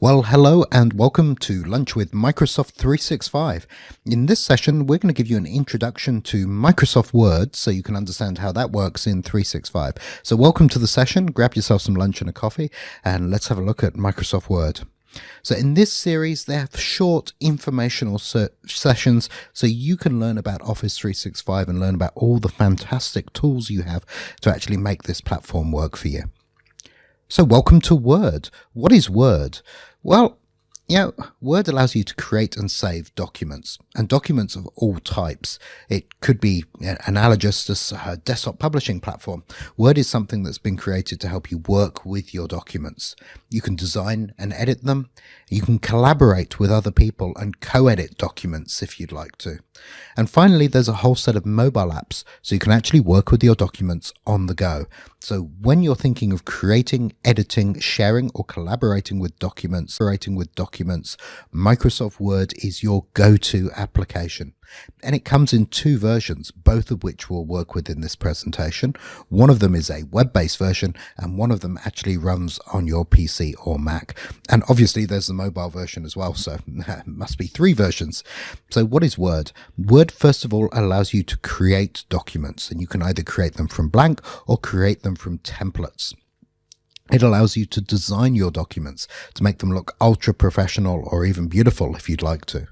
Well, hello and welcome to Lunch with Microsoft 365. In this session, we're going to give you an introduction to Microsoft Word so you can understand how that works in 365. So welcome to the session, grab yourself some lunch and a coffee, and let's have a look at Microsoft Word. So in this series, they have short informational sessions so you can learn about Office 365 and learn about all the fantastic tools you have to actually make this platform work for you. So welcome to Word. What is Word? Well, Word allows you to create and save documents, and documents of all types. It could be analogous to a desktop publishing platform. Word is something that's been created to help you work with your documents. You can design and edit them. You can collaborate with other people and co-edit documents if you'd like to. And finally, there's a whole set of mobile apps, so you can actually work with your documents on the go. So when you're thinking of creating, editing, sharing, or collaborating with documents, Microsoft Word is your go-to application. And it comes in two versions, both of which we'll work with in this presentation. One of them is a web-based version, and one of them actually runs on your PC or Mac. And obviously there's the mobile version as well, so it must be three versions. So what is Word? Word, first of all, allows you to create documents, and you can either create them from blank or create them from templates. It allows you to design your documents to make them look ultra professional or even beautiful if you'd like to.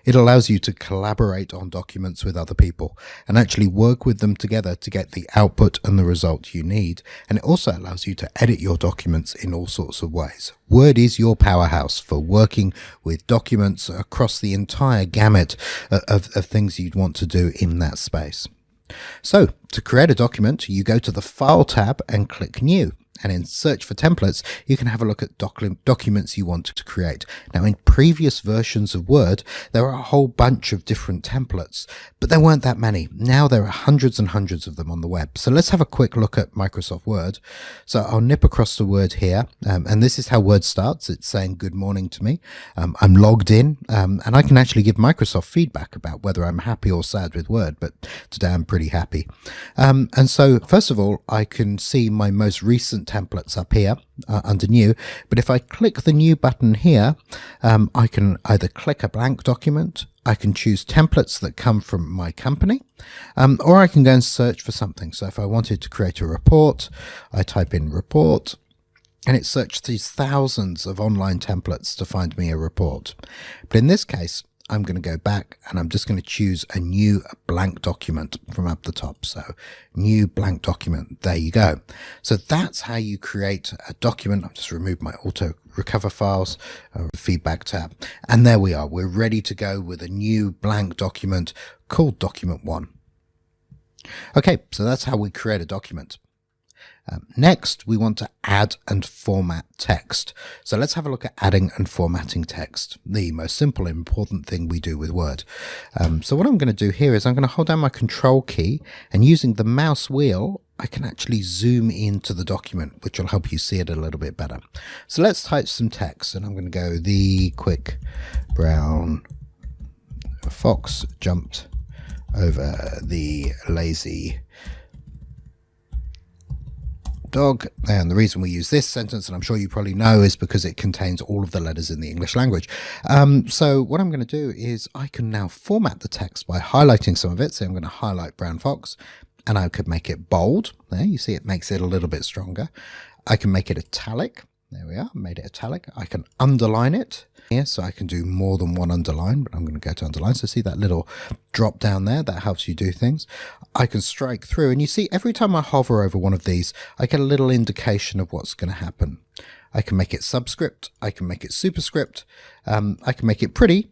It allows you to collaborate on documents with other people and actually work with them together to get the output and the result you need. And it also allows you to edit your documents in all sorts of ways. Word is your powerhouse for working with documents across the entire gamut of things you'd want to do in that space. So to create a document, you go to the File tab and click New. And in Search for Templates, you can have a look at documents you want to create. Now, in previous versions of Word, there are a whole bunch of different templates, but there weren't that many. Now there are hundreds and hundreds of them on the web. So let's have a quick look at Microsoft Word. So I'll nip across the Word here, and this is how Word starts. It's saying good morning to me. I'm logged in, and I can actually give Microsoft feedback about whether I'm happy or sad with Word, but today I'm pretty happy. And so, first of all, I can see my most recent templates up here under New, but if I click the New button here, I can either click a blank document, I can choose templates that come from my company, or I can go and search for something. So if I wanted to create a report, I type in report, and it searched these thousands of online templates to find me a report. But in this case, I'm going to go back and I'm just going to choose a new blank document from up the top. So new blank document. There you go. So that's how you create a document. I've just removed my auto recover files, feedback tab. And there we are. We're ready to go with a new blank document called document 1. Okay, so that's how we create a document. Next, we want to add and format text. So let's have a look at adding and formatting text, the most simple and important thing we do with Word. So what I'm going to do here is I'm going to hold down my Control key, and using the mouse wheel, I can actually zoom into the document, which will help you see it a little bit better. So let's type some text, and I'm going to go, the quick brown fox jumped over the lazy dog. And the reason we use this sentence, and I'm sure you probably know, is because it contains all of the letters in the English language. So what I'm going to do is I can now format the text by highlighting some of it. So I'm going to highlight brown fox, and I could make it bold. There, you see it makes it a little bit stronger. I can make it italic. There we are, made it italic. I can underline it here, so I can do more than one underline, but I'm going to go to underline. So see that little drop down there, that helps you do things. I can strike through, and you see every time I hover over one of these, I get a little indication of what's going to happen. I can make it subscript, I can make it superscript, I can make it pretty.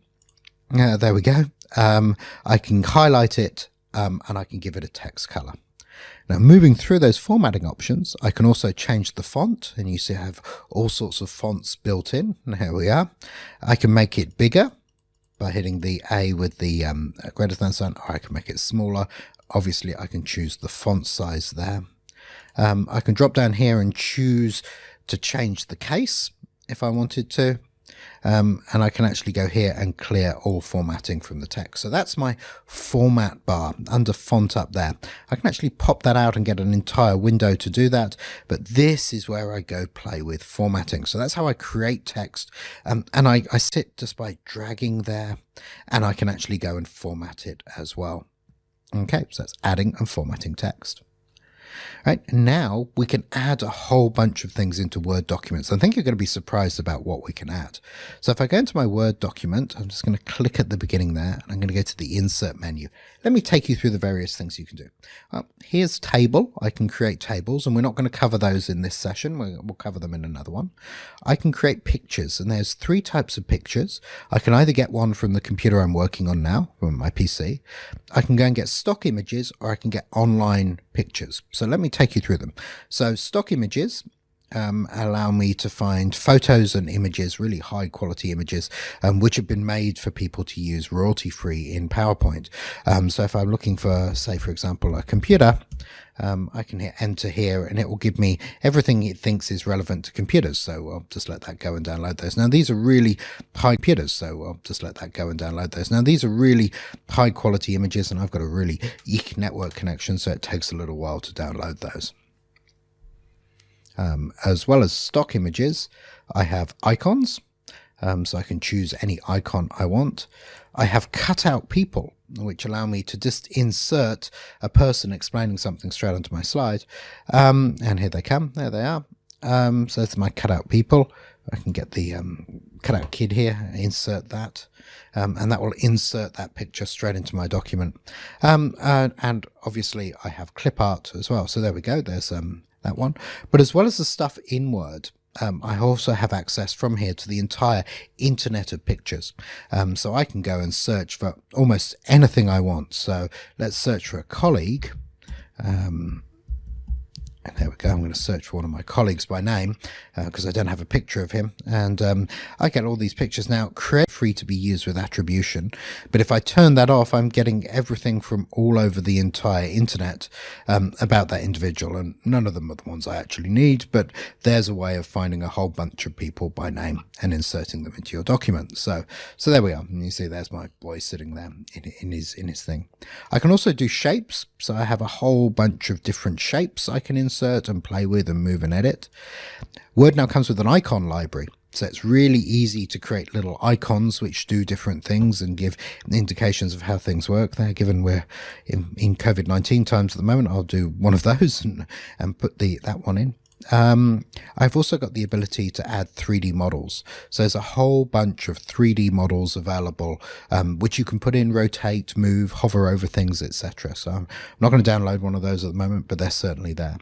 There we go. I can highlight it, and I can give it a text color. Now, moving through those formatting options, I can also change the font, and you see I have all sorts of fonts built in. And here we are. I can make it bigger by hitting the A with the greater than sign, or I can make it smaller. Obviously, I can choose the font size there. I can drop down here and choose to change the case if I wanted to. and I can actually go here and clear all formatting from the text. So that's my format bar under font up there. I can actually pop that out and get an entire window to do that, but this is where I go play with formatting. So that's how I create text, and I sit just by dragging there, and I can actually go and format it as well. Okay, so that's adding and formatting text. Right, now we can add a whole bunch of things into Word documents. I think you're going to be surprised about what we can add. So if I go into my Word document, I'm just going to click at the beginning there, and I'm going to go to the Insert menu. Let me take you through the various things you can do. Here's Table. I can create tables, and we're not going to cover those in this session. We'll cover them in another one. I can create pictures, and there's 3 types of pictures. I can either get one from the computer I'm working on now, from my PC. I can go and get stock images, or I can get online pictures. So let me take you through them. So stock images allow me to find photos and images, really high quality images, which have been made for people to use royalty free in PowerPoint. So if I'm looking for, say, for example, a computer, I can hit enter here, and it will give me everything it thinks is relevant to computers. So I'll just let that go and download those. Now these are really high computers, so I'll just let that go and download those. Now these are really high quality images, and I've got a really weak network connection, so it takes a little while to download those. As well as stock images, I have icons, so I can choose any icon I want. I have cutout people, which allow me to just insert a person explaining something straight onto my slide. And here they come. There they are. So that's my cutout people. I can get the cutout kid here, insert that, and that will insert that picture straight into my document. And obviously I have clip art as well. So there we go. There's that one. But as well as the stuff in Word, I also have access from here to the entire internet of pictures. So I can go and search for almost anything I want. So let's search for a colleague. And there we go. I'm going to search for one of my colleagues by name because I don't have a picture of him. And I get all these pictures now. Create free to be used with attribution. But if I turn that off, I'm getting everything from all over the entire internet about that individual. And none of them are the ones I actually need. But there's a way of finding a whole bunch of people by name and inserting them into your document. So there we are. And you see there's my boy sitting there in his thing. I can also do shapes. So I have a whole bunch of different shapes I can insert and play with and move and edit. Word now comes with an icon library. So it's really easy to create little icons which do different things and give indications of how things work there. Given we're in COVID-19 times at the moment, I'll do one of those and put that one in. I've also got the ability to add 3D models. So there's a whole bunch of 3D models available, which you can put in, rotate, move, hover over things, etc. So I'm not going to download one of those at the moment, but they're certainly there.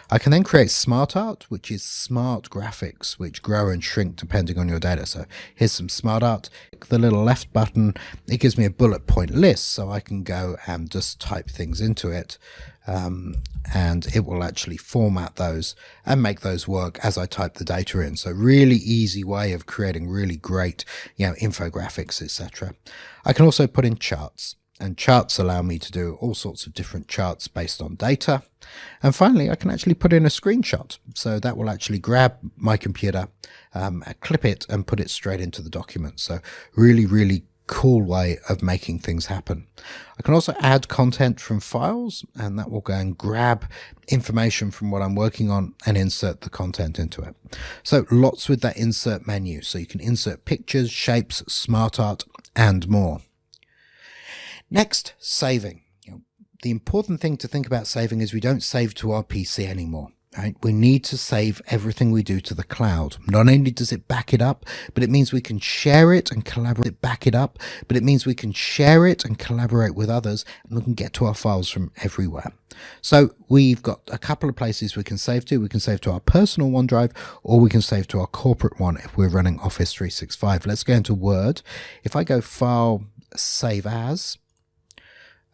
I can then create smart art, which is smart graphics, which grow and shrink depending on your data. So here's some smart art. The little left button, it gives me a bullet point list, so I can go and just type things into it. And it will actually format those and make those work as I type the data in. So really easy way of creating really great, infographics, etc. I can also put in charts, and charts allow me to do all sorts of different charts based on data. And finally, I can actually put in a screenshot. So that will actually grab my computer, clip it and put it straight into the document. So really, really cool way of making things happen. I can also add content from files, and that will go and grab information from what I'm working on and insert the content into it. So lots with that insert menu. So you can insert pictures, shapes, smart art, and more. Next, saving. The important thing to think about saving is we don't save to our PC anymore. Right? We need to save everything we do to the cloud. Not only does it back it up, but it means we can share it and collaborate. Back it up, but it means we can share it and collaborate with others, and we can get to our files from everywhere. So we've got a couple of places we can save to. We can save to our personal OneDrive, or we can save to our corporate one if we're running Office 365. Let's go into Word. If I go File, Save As,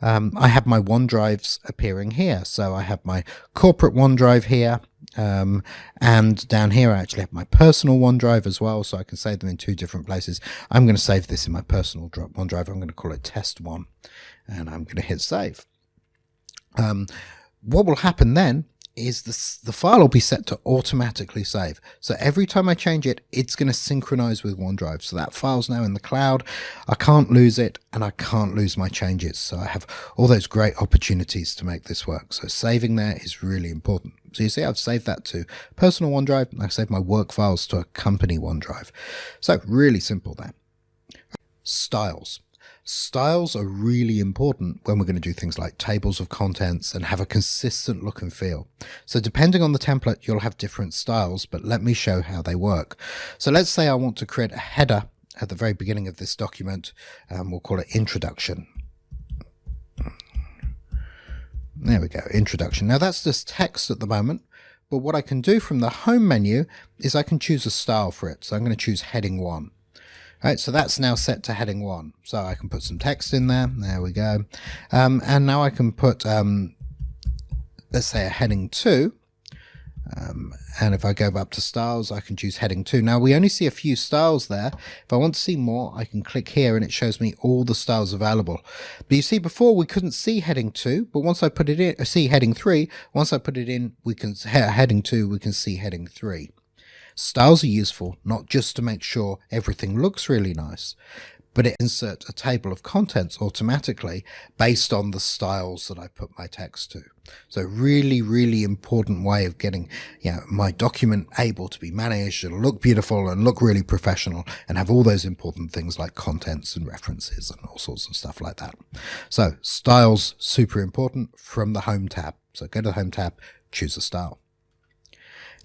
I have my OneDrives appearing here. So I have my corporate OneDrive here, and down here I actually have my personal OneDrive as well, so I can save them in 2 different places. I'm going to save this in my personal OneDrive. I'm going to call it Test1, and I'm going to hit save. What will happen then is the file will be set to automatically save. So every time I change it, it's going to synchronize with OneDrive. So that file's now in the cloud. I can't lose it, and I can't lose my changes. So I have all those great opportunities to make this work. So saving there is really important. So you see, I've saved that to personal OneDrive, and I saved my work files to a company OneDrive. So really simple there. Styles. Styles are really important when we're going to do things like tables of contents and have a consistent look and feel. So depending on the template, you'll have different styles, but let me show how they work. So let's say I want to create a header at the very beginning of this document. We'll call it introduction. There we go, introduction. Now that's just text at the moment, but what I can do from the home menu is I can choose a style for it. So I'm going to choose heading 1. Right, so that's now set to heading 1. So I can put some text in there. There we go. And now I can put, let's say, a heading 2. And if I go up to styles, I can choose heading 2. Now we only see a few styles there. If I want to see more, I can click here and it shows me all the styles available. But you see, before we couldn't see heading 2, but once I put it in, see heading 3, once I put it in, we can heading 2, we can see heading 3. Styles are useful not just to make sure everything looks really nice, but it inserts a table of contents automatically based on the styles that I put my text to. So really, really important way of getting my document able to be managed and look beautiful and look really professional and have all those important things like contents and references and all sorts of stuff like that. So styles, super important, from the Home tab. So go to the Home tab, choose a style.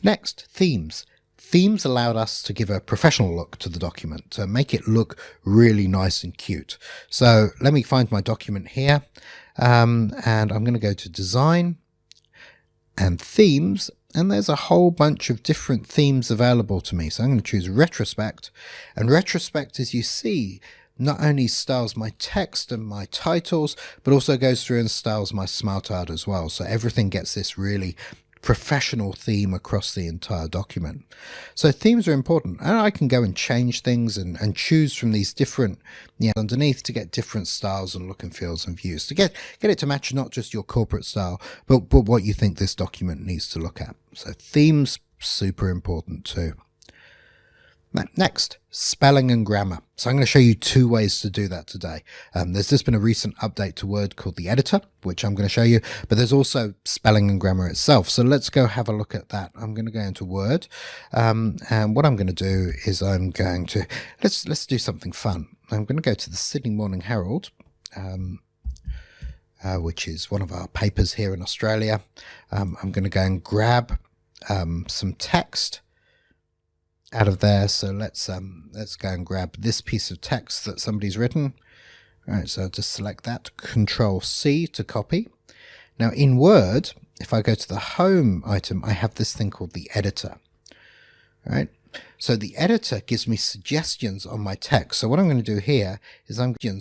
Next, themes. Themes allowed us to give a professional look to the document, to make it look really nice and cute. So let me find my document here, and I'm going to go to Design and Themes, and there's a whole bunch of different themes available to me. So I'm going to choose Retrospect, and Retrospect, as you see, not only styles my text and my titles, but also goes through and styles my smart art as well. So everything gets this really professional theme across the entire document. So themes are important, and I can go and change things and choose from these different underneath to get different styles and look and feels and views to get it to match not just your corporate style but what you think this document needs to look at. So themes, super important too. Next, spelling and grammar. So I'm going to show you 2 ways to do that today. There's just been a recent update to Word called the editor, which I'm going to show you, but there's also spelling and grammar itself. So let's go have a look at that. I'm going to go into Word, and what I'm going to do is I'm going to, let's do something fun. I'm going to go to the Sydney Morning Herald, which is one of our papers here in Australia. I'm going to go and grab some text out of there. So let's go and grab this piece of text that somebody's written. All right, so I'll just select that, Control C to copy. Now in Word, if I go to the Home item, I have this thing called the editor. All right, so the editor gives me suggestions on my text. So what I'm going to do here is I'm going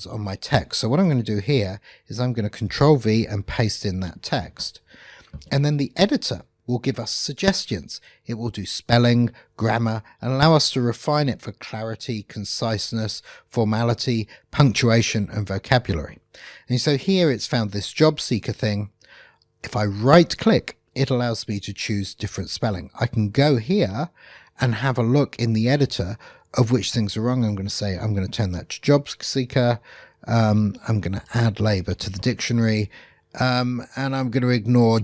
to Control V and paste in that text, and then the editor will give us suggestions. It will do spelling, grammar, and allow us to refine it for clarity, conciseness, formality, punctuation, and vocabulary. And so here it's found this job seeker thing. If I right click, it allows me to choose different spelling. I can go here and have a look in the editor of which things are wrong. I'm going to say, I'm going to turn that to job seeker. I'm going to add labor to the dictionary. And I'm going to ignore.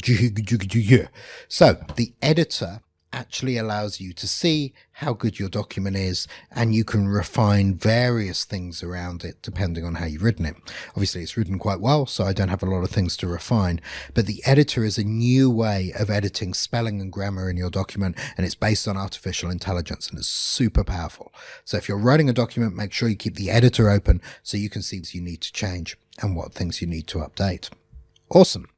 So the editor actually allows you to see how good your document is, and you can refine various things around it depending on how you've written it. Obviously it's written quite well, so I don't have a lot of things to refine, but the editor is a new way of editing spelling and grammar in your document, and it's based on artificial intelligence, and it's super powerful. So if you're writing a document, make sure you keep the editor open so you can see what you need to change and what things you need to update. Awesome.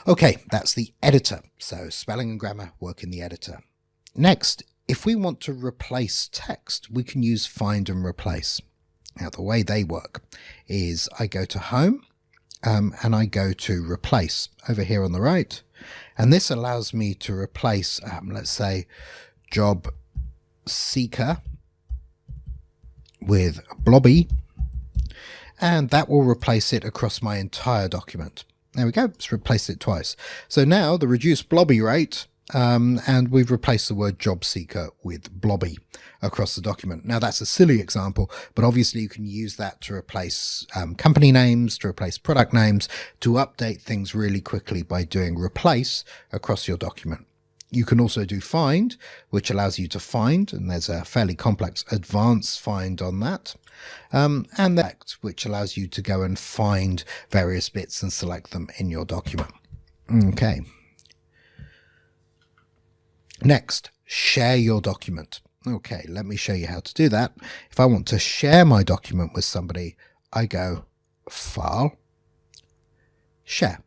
Okay, that's the editor. So spelling and grammar work in the editor. Next, if we want to replace text, we can use find and replace. Now, the way they work is I go to Home and I go to Replace over here on the right. And this allows me to replace, let's say, job seeker with blobby. And that will replace it across my entire document. There we go. It's replaced it twice. So now the reduced blobby rate, and we've replaced the word job seeker with blobby across the document. Now that's a silly example, but obviously you can use that to replace company names, to replace product names, to update things really quickly by doing replace across your document. You can also do find, which allows you to find, and there's a fairly complex advanced find on that. And that, which allows you to go and find various bits and select them in your document. Okay. Next, share your document. Okay, let me show you how to do that. If I want to share my document with somebody, I go File, Share.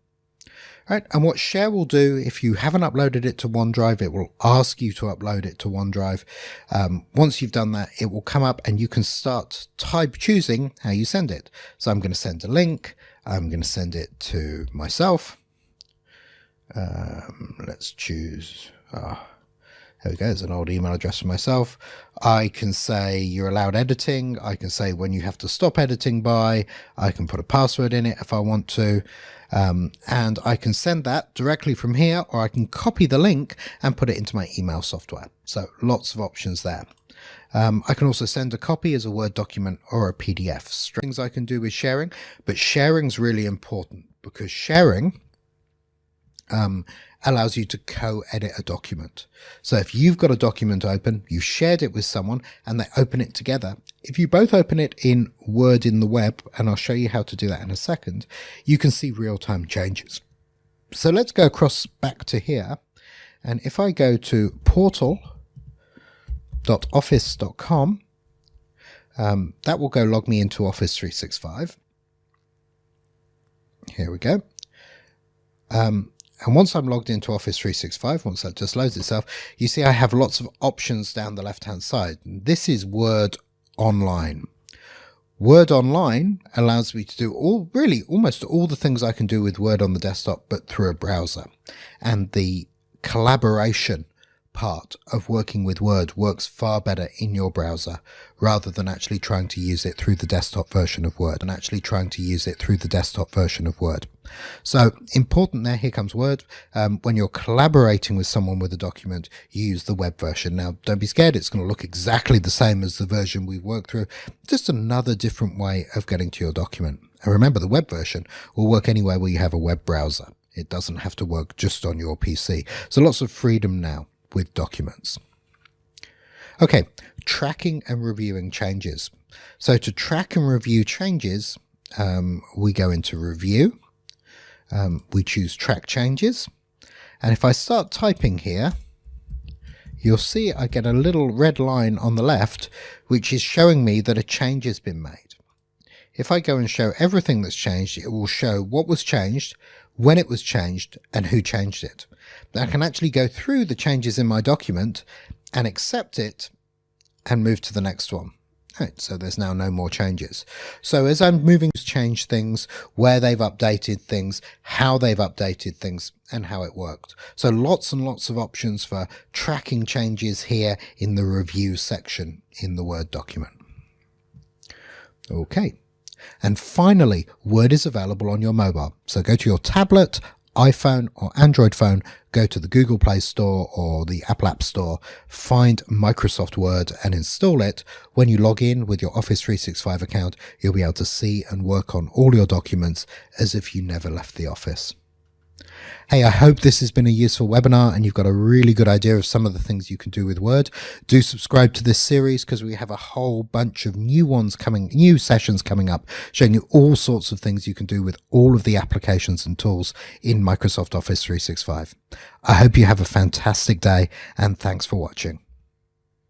Right, and what share will do, if you haven't uploaded it to OneDrive, it will ask you to upload it to OneDrive. Once you've done that, it will come up and you can start choosing how you send it. So I'm going to send a link. I'm going to send it to myself. Let's choose. There we go. There's an old email address for myself. I can say you're allowed editing. I can say when you have to stop editing by. I can put a password in it if I want to. And I can send that directly from here, or I can copy the link and put it into my email software. So lots of options there. I can also send a copy as a Word document or a PDF. Things I can do with sharing, but sharing's really important because sharing allows you to co-edit a document. So if you've got a document open, you shared it with someone and they open it together. If you both open it in Word in the web, and I'll show you how to do that in a second, you can see real-time changes. So let's go across back to here. And if I go to portal.office.com, that will go log me into Office 365. Here we go. And once I'm logged into Office 365, once that just loads itself, you see I have lots of options down the left-hand side. This is Word Online. Word Online allows me to do almost all the things I can do with Word on the desktop, but through a browser. And the collaboration part of working with Word works far better in your browser rather than actually trying to use it through the desktop version of Word So important there, here comes Word. When you're collaborating with someone with a document, you use the web version. Now, don't be scared. It's going to look exactly the same as the version we've worked through, just another different way of getting to your document. And remember, the web version will work anywhere where you have a web browser. It doesn't have to work just on your PC. So lots of freedom now with documents. Okay, tracking and reviewing changes. So to track and review changes, we go into Review. We choose Track Changes. And if I start typing here, you'll see I get a little red line on the left, which is showing me that a change has been made. If I go and show everything that's changed, it will show what was changed, when it was changed, and who changed it. I can actually go through the changes in my document and accept it and move to the next one. Right, so there's now no more changes. So as I'm moving to change things, where they've updated things, how they've updated things, and how it worked. So lots and lots of options for tracking changes here in the review section in the Word document. Okay. And finally, Word is available on your mobile. So go to your tablet, iPhone or Android phone, go to the Google Play Store or the Apple App Store, find Microsoft Word and install it. When you log in with your Office 365 account, you'll be able to see and work on all your documents as if you never left the office. Hey, I hope this has been a useful webinar and you've got a really good idea of some of the things you can do with Word. Do subscribe to this series because we have a whole bunch of new sessions coming up, showing you all sorts of things you can do with all of the applications and tools in Microsoft Office 365. I hope you have a fantastic day and thanks for watching.